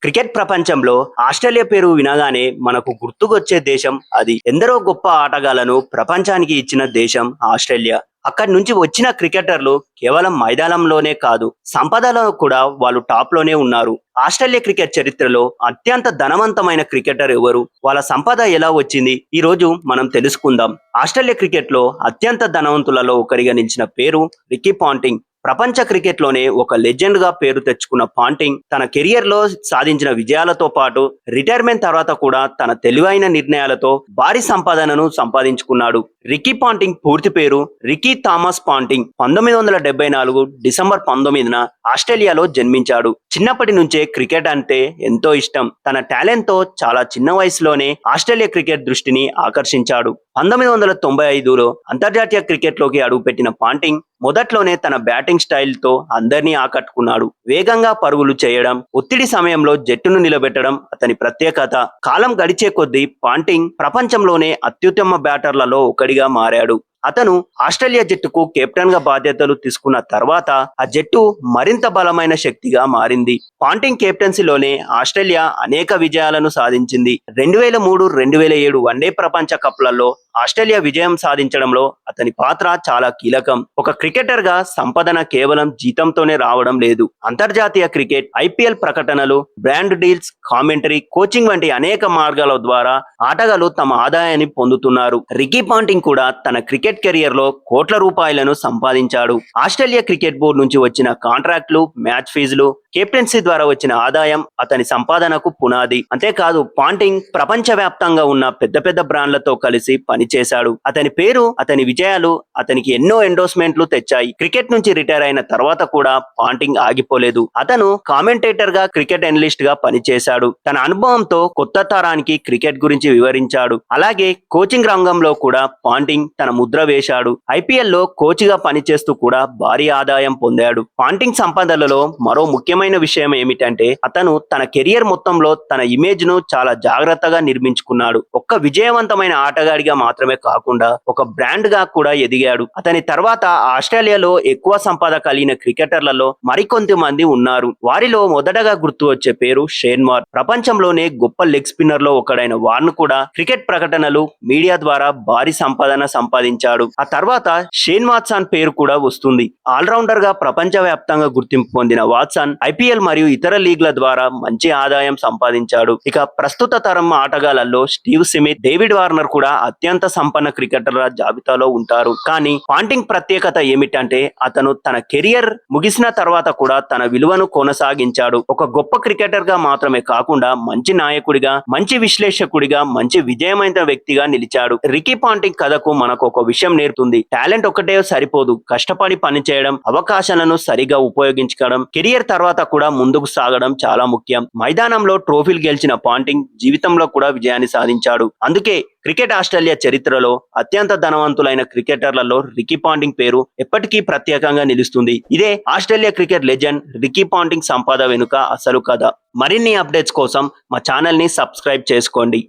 Cricket ప్రపంచంలో Australia పేరు వినగానే మనకు గుర్తుకొచ్చే దేశం అది. ఎందరో గొప్ప ఆటగాళ్లను ప్రపంచానికి ఇచ్చిన దేశం ఆస్ట్రేలియా. అక్కడి నుంచి వచ్చిన క్రికెటర్లు కేవలం మైదానంలోనే కాదు, సంపదలో కూడా వాళ్ళు టాప్ లోనే ఉన్నారు. ఆస్ట్రేలియా క్రికెట్ చరిత్రలో అత్యంత ధనవంతమైన క్రికెటర్ ఎవరు, వాళ్ళ సంపద ఎలా వచ్చింది, ఈ రోజు మనం తెలుసుకుందాం. ఆస్ట్రేలియా క్రికెట్ లో అత్యంత ధనవంతులలో ఒకరిగా నిలిచిన పేరు రికీ పాంటింగ్. ప్రపంచ క్రికెట్ లోనే ఒక లెజెండ్ గా పేరు తెచ్చుకున్న పాంటింగ్ తన కెరియర్ లో సాధించిన విజయాలతో పాటు రిటైర్మెంట్ తర్వాత కూడా తన తెలివైన నిర్ణయాలతో భారీ సంపాదనను సంపాదించుకున్నాడు. రికీ పాంటింగ్ పూర్తి పేరు రికీ థామస్ పాంటింగ్. 1974 డిసెంబర్ 19న ఆస్ట్రేలియాలో జన్మించాడు. చిన్నప్పటి నుంచే క్రికెట్ అంటే ఎంతో ఇష్టం. తన టాలెంట్ తో చాలా చిన్న వయసులోనే ఆస్ట్రేలియా క్రికెట్ దృష్టిని ఆకర్షించాడు. 1995లో అంతర్జాతీయ క్రికెట్ లోకి అడుగుపెట్టిన పాంటింగ్ మొదట్లోనే తన బ్యాటింగ్ స్టైల్ తో అందరినీ ఆకట్టుకున్నాడు. వేగంగా పరుగులు చేయడం, ఒత్తిడి సమయంలో జట్టును నిలబెట్టడం అతని ప్రత్యేకత. కాలం గడిచే కొద్దీ పాంటింగ్ ప్రపంచంలోనే అత్యుత్తమ బ్యాటర్లలో ఒకడిగా మారాడు. అతను ఆస్ట్రేలియా జట్టుకు కెప్టెన్ గా బాధ్యతలు తీసుకున్న తర్వాత ఆ జట్టు మరింత బలమైన శక్తిగా మారింది. పాంటింగ్ కెప్టెన్సీలోనే ఆస్ట్రేలియా అనేక విజయాలను సాధించింది. 2003, 2007 వన్డే ప్రపంచ కప్లలో ఆస్ట్రేలియా విజయం సాధించడంలో అతని పాత్ర చాలా కీలకం. ఒక క్రికెటర్ గా సంపాదన కేవలం జీతంతోనే రావడం లేదు. అంతర్జాతీయ క్రికెట్, ఐపీఎల్ ప్రకటనలు, బ్రాండ్ డీల్స్, కామెంటరీ, కోచింగ్ వంటి అనేక మార్గాల ద్వారా ఆటగాళ్లు తమ ఆదాయాన్ని పొందుతున్నారు. రికీ పాంటింగ్ కూడా తన క్రికెట్ కెరియర్ లో కోట్ల రూపాయలను సంపాదించాడు. ఆస్ట్రేలియా క్రికెట్ బోర్డు నుంచి వచ్చిన కాంట్రాక్ట్లు, మ్యాచ్ ఫీజులు, కెప్టెన్సీ ద్వారా వచ్చిన ఆదాయం అతని సంపాదనకు పునాది. అంతేకాదు, పాంటింగ్ ప్రపంచ వ్యాప్తంగా ఉన్న పెద్ద పెద్ద బ్రాండ్లతో కలిసి పనిచేశాడు. అతని పేరు, అతని విజయాలు అతనికి ఎన్నో ఎండోర్స్మెంట్లు తెచ్చాయి. క్రికెట్ నుంచి రిటైర్ అయిన తర్వాత కూడా పాంటింగ్ ఆగిపోలేదు. అతను కామెంటేటర్ గా, క్రికెట్ అనలిస్ట్ గా పనిచేశాడు. తన అనుభవంతో కొత్త తరానికి క్రికెట్ గురించి వివరించాడు. అలాగే కోచింగ్ రంగంలో కూడా పాంటింగ్ తన ముద్ర వేశాడు. ఐపీఎల్ లో కోచ్ గా పనిచేస్తూ కూడా భారీ ఆదాయం పొందాడు. పాంటింగ్ సంపదలలో మరో ముఖ్యమైన విషయం ఏమిటంటే అతను తన కెరియర్ మొత్తంలో తన ఇమేజ్ ను చాలా జాగ్రత్తగా నిర్మించుకున్నాడు. ఒక్క విజయవంతమైన ఆటగాడిగా మాత్రమే కాకుండా ఒక బ్రాండ్ గా కూడా ఎదిగాడు. అతని తర్వాత ఆస్ట్రేలియాలో ఎక్కువ సంపద కలిగిన క్రికెటర్లలో మరికొంతమంది ఉన్నారు. వారిలో మొదటగా గుర్తు వచ్చే పేరు షేన్ వార్న్. ప్రపంచంలోనే గొప్ప లెగ్ స్పిన్నర్ లో ఒకడైన వార్న్ కూడా క్రికెట్ ప్రకటనలు, మీడియా ద్వారా భారీ సంపాదన సంపాదించాడు. ఆ తర్వాత షేన్ వాట్సన్ పేరు కూడా వస్తుంది. ఆల్రౌండర్ గా ప్రపంచ వ్యాప్తంగా గుర్తింపు పొందిన వాట్సన్ ఐపీఎల్ మరియు ఇతర లీగ్ల ద్వారా మంచి ఆదాయం సంపాదించాడు. ఇక ప్రస్తుత తరం ఆటగాళ్లలో స్టీవ్ స్మిత్, డేవిడ్ వార్నర్ కూడా అత్యంత సంపన్న క్రికెటర్ల జాబితాలో ఉంటారు. కానీ పాంటింగ్ ప్రత్యేకత ఏమిటంటే అతను తన కెరియర్ ముగిసిన తర్వాత కూడా తన విలువను కొనసాగించాడు. ఒక గొప్ప క్రికెటర్ గా మాత్రమే కాకుండా మంచి నాయకుడిగా, మంచి విశ్లేషకుడిగా, మంచి విజయమైన వ్యక్తిగా నిలిచాడు. రికీ పాంటింగ్ కథకు మనకు ఒక విషయం నేర్పుతుంది. టాలెంట్ ఒకటే సరిపోదు, కష్టపడి పనిచేయడం, అవకాశాలను సరిగా ఉపయోగించుకోవడం, కెరియర్ తర్వాత కూడా ముందుకు సాగడం చాలా ముఖ్యం. మైదానంలో ట్రోఫీలు గెలిచిన పాంటింగ్ జీవితంలో కూడా విజయాన్ని సాధించాడు. అందుకే క్రికెట్ ఆస్ట్రేలియా చరిత్రలో అత్యంత ధనవంతులైన క్రికెటర్లలో రికీ పాంటింగ్ పేరు ఎప్పటికీ ప్రత్యేకంగా నిలుస్తుంది. ఇదే Australia cricket legend Ricky Ponting సంపద వెనుక అసలు కథ. మరిన్ని అప్డేట్స్ కోసం మా ఛానల్ ని సబ్స్క్రైబ్ చేసుకోండి.